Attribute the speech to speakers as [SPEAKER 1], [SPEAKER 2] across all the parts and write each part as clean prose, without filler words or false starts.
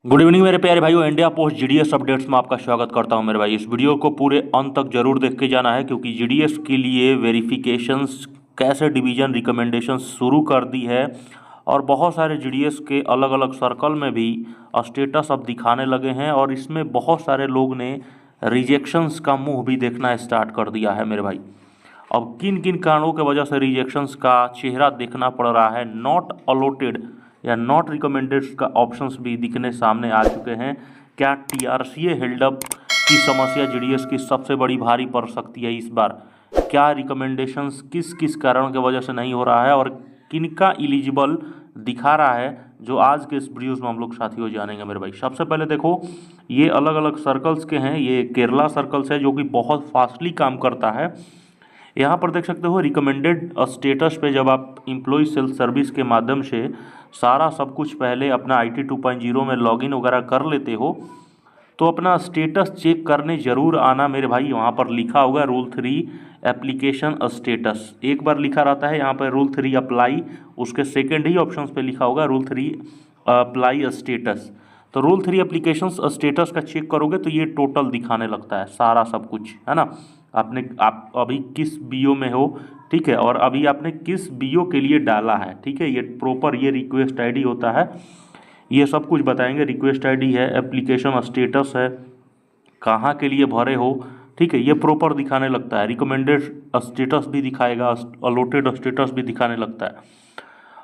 [SPEAKER 1] Good evening मेरे प्यारे भाइयों। इंडिया पोस्ट जीडीएस अपडेट्स में आपका स्वागत करता हूं मेरे भाई। इस वीडियो को पूरे अंत तक जरूर देख के जाना है, क्योंकि जीडीएस के लिए वेरिफिकेशंस कैसे डिवीजन रिकमेंडेशंस शुरू कर दी है और बहुत सारे जीडीएस के अलग अलग सर्कल में भी स्टेटस अब दिखाने लगे हैं और इसमें बहुत सारे लोग ने रिजेक्शंस का मुंह भी देखना स्टार्ट कर दिया है मेरे भाई। अब किन किन कारणों की वजह से रिजेक्शंस का चेहरा देखना पड़ रहा है, नॉट अलॉटेड या नॉट रिकमेंडेड का ऑप्शंस भी दिखने सामने आ चुके हैं। क्या टीआरसीए हेल्डअप की समस्या जीडीएस की सबसे बड़ी भारी पड़ सकती है इस बार? क्या रिकमेंडेशंस किस किस कारण की वजह से नहीं हो रहा है और किनका एलिजिबल दिखा रहा है, जो आज के इस वीडियोस में हम लोग साथियों जानेंगे मेरे भाई। सबसे पहले देखो, ये अलग अलग सर्कल्स के हैं। ये केरला सर्कल्स है जो कि बहुत फास्टली काम करता है। यहाँ पर देख सकते हो रिकमेंडेड स्टेटस पे जब आप एम्प्लॉय सेल्फ सर्विस के माध्यम से सारा सब कुछ पहले अपना IT 2.0 में लॉगिन वगैरह कर लेते हो, तो अपना स्टेटस चेक करने ज़रूर आना मेरे भाई। वहाँ पर लिखा होगा रूल 3 एप्लीकेशन स्टेटस, एक बार लिखा रहता है यहाँ पर रूल 3 अप्लाई, उसके सेकेंड ही ऑप्शन पे लिखा होगा रूल 3 अप्लाई स्टेटस। तो रूल 3 एप्लीकेशन स्टेटस का चेक करोगे तो ये टोटल दिखाने लगता है सारा सब कुछ, है ना। आप अभी किस बीओ में हो, ठीक है, और अभी आपने किस बीओ के लिए डाला है, ठीक है। ये प्रॉपर ये रिक्वेस्ट आईडी होता है, ये सब कुछ बताएंगे। रिक्वेस्ट आईडी है, एप्लीकेशन स्टेटस है, कहाँ के लिए भरे हो, ठीक है, ये प्रॉपर दिखाने लगता है। रिकमेंडेड स्टेटस भी दिखाएगा, अलॉटेड स्टेटस भी दिखाने लगता है।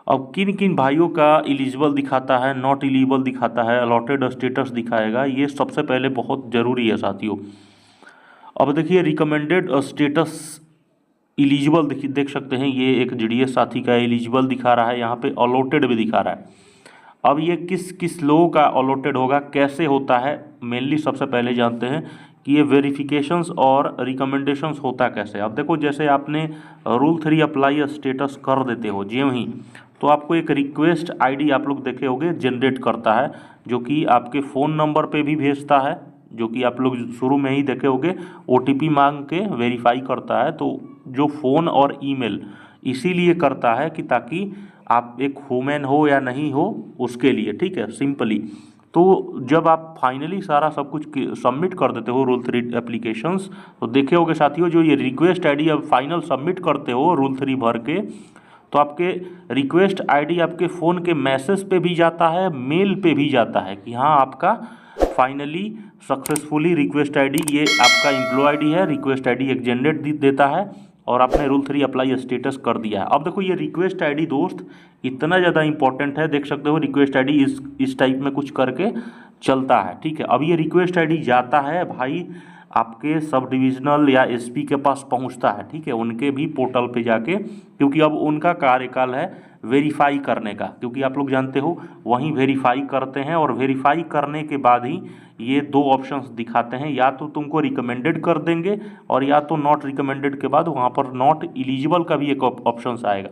[SPEAKER 1] अब किन किन भाइयों का एलिजिबल दिखाता है, नॉट एलिजिबल दिखाता है, अलॉटेड स्टेटस दिखाएगा, ये सबसे पहले बहुत ज़रूरी है साथियों। अब देखिए रिकमेंडेड स्टेटस एलिजिबल देख सकते हैं, ये एक जीडीएस साथी का एलिजिबल दिखा रहा है, यहाँ पे अलॉटेड भी दिखा रहा है। अब ये किस किस लोगों का अलॉटेड होगा, कैसे होता है, मेनली सबसे पहले जानते हैं कि ये वेरिफिकेशंस और रिकमेंडेशंस होता कैसे। अब देखो, जैसे आपने रूल 3 अप्लाई स्टेटस कर देते हो ज्यों ही, तो आपको एक रिक्वेस्ट आईडी आप लोग देखे होंगे जनरेट करता है, जो कि आपके फ़ोन नंबर पे भी भेजता है, जो कि आप लोग शुरू में ही देखे होंगे। OTP मांग के वेरीफाई करता है, तो जो फ़ोन और ईमेल इसीलिए करता है कि ताकि आप एक ह्यूमन हो या नहीं हो उसके लिए, ठीक है, सिंपली। तो जब आप फाइनली सारा सब कुछ सबमिट कर देते हो रूल 3 एप्लीकेशंस, तो देखे होगे साथियों, जो ये रिक्वेस्ट आईडी अब फाइनल सबमिट करते हो रूल 3 भर के, तो आपके रिक्वेस्ट आईडी आपके फ़ोन के मैसेज पे भी जाता है, मेल पे भी जाता है कि हाँ आपका फाइनली सक्सेसफुली रिक्वेस्ट आईडी, ये आपका एम्प्लॉय आईडी है, रिक्वेस्ट आईडी एक जनरेट देता है और आपने रूल 3 अप्लाई स्टेटस कर दिया है। अब देखो ये रिक्वेस्ट आईडी दोस्त इतना ज़्यादा इंपॉर्टेंट है, देख सकते हो रिक्वेस्ट आईडी इस टाइप में कुछ करके चलता है, ठीक है। अब ये रिक्वेस्ट आईडी जाता है भाई आपके सब डिविजनल या एसपी के पास पहुंचता है, ठीक है, उनके भी पोर्टल पे जाके, क्योंकि अब उनका कार्यकाल है वेरीफाई करने का, क्योंकि आप लोग जानते हो वहीं वेरीफाई करते हैं और वेरीफाई करने के बाद ही ये दो ऑप्शंस दिखाते हैं, या तो तुमको रिकमेंडेड कर देंगे और या तो नॉट रिकमेंडेड के बाद वहाँ पर नॉट एलिजिबल का भी एक ऑप्शंस आएगा।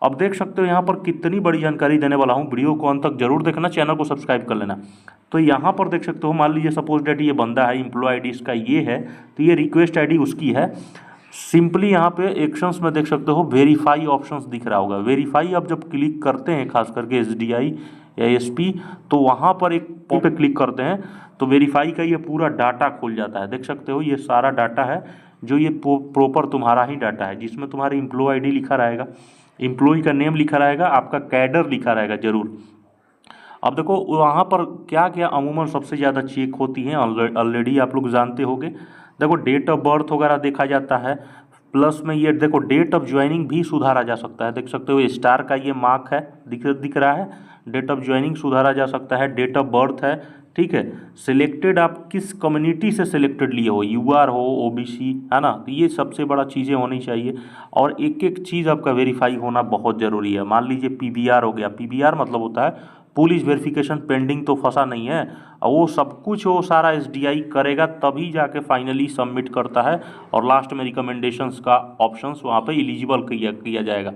[SPEAKER 1] अब देख सकते हो यहाँ पर कितनी बड़ी जानकारी देने वाला हूँ, वीडियो को अंत तक जरूर देखना, चैनल को सब्सक्राइब कर लेना। तो यहाँ पर देख सकते हो, मान लीजिए सपोज डेट ये बंदा है, एम्प्लॉय आईडी इसका ये है, तो ये रिक्वेस्ट आईडी उसकी है। सिंपली यहाँ पे एक्शंस में देख सकते हो वेरीफाई ऑप्शंस दिख रहा होगा। वेरीफाई अब जब क्लिक करते हैं खास करके SDI या SP, तो वहाँ पर एक पे क्लिक करते हैं तो वेरीफाई का ये पूरा डाटा खुल जाता है। देख सकते हो ये सारा डाटा है, जो ये प्रॉपर तुम्हारा ही डाटा है, जिसमें तुम्हारी एम्प्लॉय आईडी लिखा रहेगा, एम्प्लॉय का नेम लिखा रहेगा, आपका कैडर लिखा रहेगा जरूर। अब देखो वहाँ पर क्या क्या अमूमन सबसे ज़्यादा चेक होती हैं, ऑलरेडी आप लोग जानते होंगे। देखो डेट ऑफ बर्थ वगैरह देखा जाता है, प्लस में ये देखो डेट ऑफ ज्वाइनिंग भी सुधारा जा सकता है। देख सकते हो स्टार का ये मार्क है, दिख रहा है, डेट ऑफ ज्वाइनिंग सुधारा जा सकता है, डेट ऑफ बर्थ है, ठीक है। सिलेक्टेड आप किस कम्युनिटी से सिलेक्टेड लिए हो, UR हो, OBC, है ना, तो ये सबसे बड़ा चीज़ें होनी चाहिए। और एक एक चीज़ आपका वेरीफाई होना बहुत ज़रूरी है। मान लीजिए PBR हो गया, PBR मतलब होता है पुलिस वेरिफिकेशन पेंडिंग, तो फंसा नहीं है, और वो सब कुछ वो सारा SDI करेगा तभी जाके फाइनली सबमिट करता है और लास्ट में रिकमेंडेशंस का ऑप्शंस वहाँ पे एलिजिबल किया जाएगा।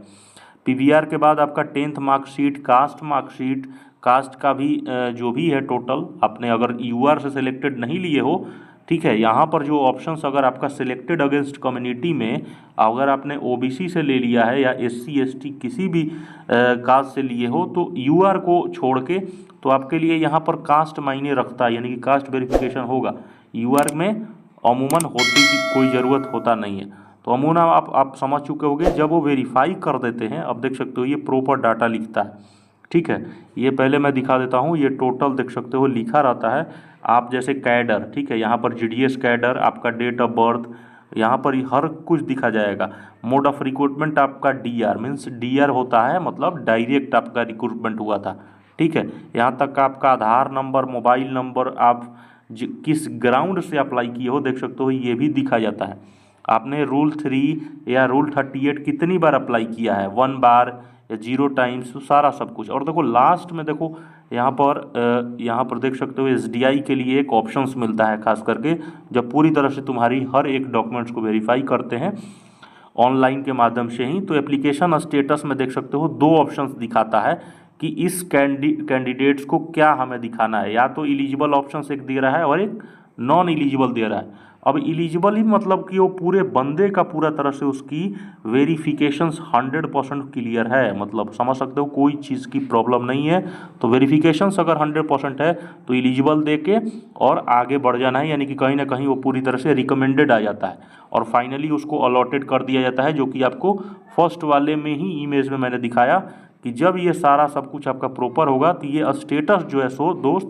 [SPEAKER 1] PBR के बाद आपका 10th marksheet, cast marksheet, cast का भी जो भी है टोटल, आपने अगर UR से सिलेक्टेड नहीं लिए हो ठीक है। यहाँ पर जो ऑप्शंस अगर आपका सिलेक्टेड अगेंस्ट कम्युनिटी में अगर आपने ओबीसी से ले लिया है या एससी एसटी किसी भी कास्ट से लिए हो तो यूआर को छोड़ के तो आपके लिए यहाँ पर कास्ट मायने रखता है, यानी कि कास्ट वेरिफिकेशन होगा। यूआर में अमूमन होती की कोई ज़रूरत होता नहीं है। तो अमूमन आप समझ चुके होंगे जब वो वेरीफाई कर देते हैं, अब देख सकते हो ये प्रॉपर डाटा लिखता है, ठीक है। ये पहले मैं दिखा देता हूँ, ये टोटल देख सकते हो लिखा रहता है। आप जैसे कैडर, ठीक है, यहाँ पर जीडीएस कैडर, आपका डेट ऑफ बर्थ, यहाँ पर हर कुछ दिखा जाएगा। मोड ऑफ रिक्रूटमेंट आपका डीआर मीन्स डीआर होता है मतलब डायरेक्ट आपका रिक्रूटमेंट हुआ था, ठीक है। यहाँ तक आपका आधार नंबर, मोबाइल नंबर, आप किस ग्राउंड से अप्लाई किए हो देख सकते हो, ये भी दिखा जाता है। आपने रूल 3 या रूल 38 कितनी बार अप्लाई किया है, 1 बार या 0 टाइम्स, सारा सब कुछ। और देखो लास्ट में देखो यहाँ पर देख सकते हो एसडीआई के लिए एक ऑप्शंस मिलता है, खास करके जब पूरी तरह से तुम्हारी हर एक डॉक्यूमेंट्स को वेरीफाई करते हैं ऑनलाइन के माध्यम से ही। तो एप्लीकेशन स्टेटस में देख सकते हो 2 ऑप्शंस दिखाता है कि इस कैंडिडेट्स को क्या हमें दिखाना है, या तो एलिजिबल ऑप्शन एक दे रहा है और एक नॉन एलिजिबल दे रहा है। अब एलिजिबल ही मतलब कि वो पूरे बंदे का पूरा तरह से उसकी वेरिफिकेशंस 100% क्लियर है, मतलब समझ सकते हो कोई चीज़ की प्रॉब्लम नहीं है। तो वेरिफिकेशंस अगर 100% है तो एलिजिबल दे के और आगे बढ़ जाना है, यानी कि कहीं ना कहीं वो पूरी तरह से रिकमेंडेड आ जाता है और फाइनली उसको अलॉटेड कर दिया जाता है, जो कि आपको फर्स्ट वाले में ही इमेज में मैंने दिखाया कि जब ये सारा सब कुछ आपका प्रॉपर होगा तो ये स्टेटस जो है सो दोस्त,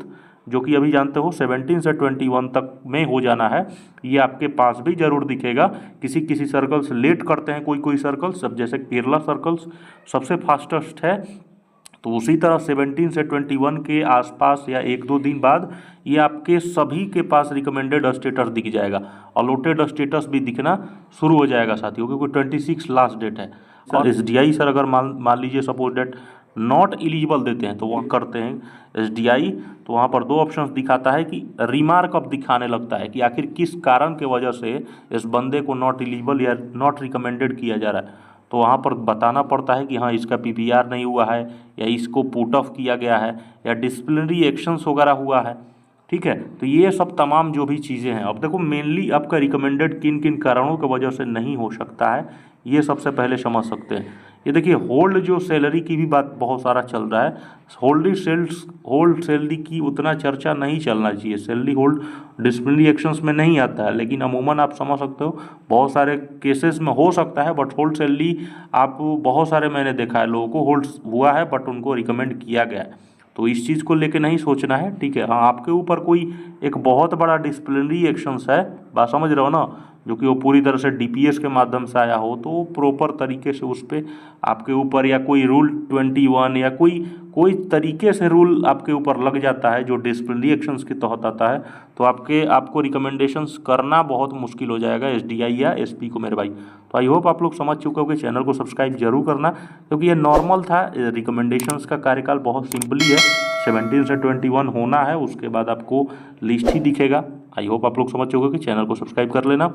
[SPEAKER 1] जो कि अभी जानते हो 17 से 21 तक में हो जाना है, ये आपके पास भी जरूर दिखेगा। किसी किसी सर्कल्स लेट करते हैं, कोई सर्कल्स, अब जैसे केरला सर्कल्स सबसे फास्टेस्ट है, तो उसी तरह 17 से 21 के आसपास या 1-2 दिन बाद ये आपके सभी के पास रिकमेंडेड स्टेटस दिख जाएगा। अलॉटेड स्टेटस भी दिखना शुरू हो जाएगा साथियों, क्योंकि 26 लास्ट डेट है। और एसडीआई सर अगर मान लीजिए सपोज डेट नॉट एलिजिबल देते हैं तो वो करते हैं एसडीआई, तो वहाँ पर 2 ऑप्शंस दिखाता है कि रिमार्क अब दिखाने लगता है कि आखिर किस कारण के वजह से इस बंदे को नॉट एलिजिबल या नॉट रिकमेंडेड किया जा रहा है। तो वहाँ पर बताना पड़ता है कि हाँ इसका पीपीआर नहीं हुआ है, या इसको पुट ऑफ किया गया है, या डिसिप्लिनरी एक्शंस वगैरह हुआ है, ठीक है। तो ये सब तमाम जो भी चीज़ें हैं, अब देखो मेनली आपका रिकमेंडेड किन किन कारणों की वजह से नहीं हो सकता है, ये सबसे पहले समझ सकते हैं। ये देखिए होल्ड जो सैलरी की भी बात बहुत सारा चल रहा है, होल्ड सैलरी की उतना चर्चा नहीं चलना चाहिए। सैलरी होल्ड डिसिप्लिनरी एक्शंस में नहीं आता है, लेकिन अमूमन आप समझ सकते हो बहुत सारे केसेस में हो सकता है, बट होल्ड सैलरी आप बहुत सारे मैंने देखा है लोगों को होल्ड हुआ है बट उनको रिकमेंड किया गया है, तो इस चीज़ को लेके नहीं सोचना है, ठीक है। हाँ आपके ऊपर कोई एक बहुत बड़ा डिसिप्लिनरी एक्शंस है, बात समझ रहे हो ना, जो कि वो पूरी तरह से डीपीएस के माध्यम से आया हो, तो प्रॉपर तरीके से उस पर आपके ऊपर या कोई रूल 21 या कोई तरीके से रूल आपके ऊपर लग जाता है जो डिसिप्लिनरी एक्शंस के तहत आता है, तो आपको रिकमेंडेशंस करना बहुत मुश्किल हो जाएगा एसडीआई या एसपी को मेरे भाई। तो आई होप आप लोग समझ चुके हो कि चैनल को सब्सक्राइब जरूर करना, क्योंकि ये नॉर्मल था। रिकमेंडेशंस का कार्यकाल बहुत सिंपली है, 17 से 21 होना है, उसके बाद आपको लिस्ट ही दिखेगा। आई होप आप लोग समझ चुके हो कि चैनल को सब्सक्राइब कर लेना।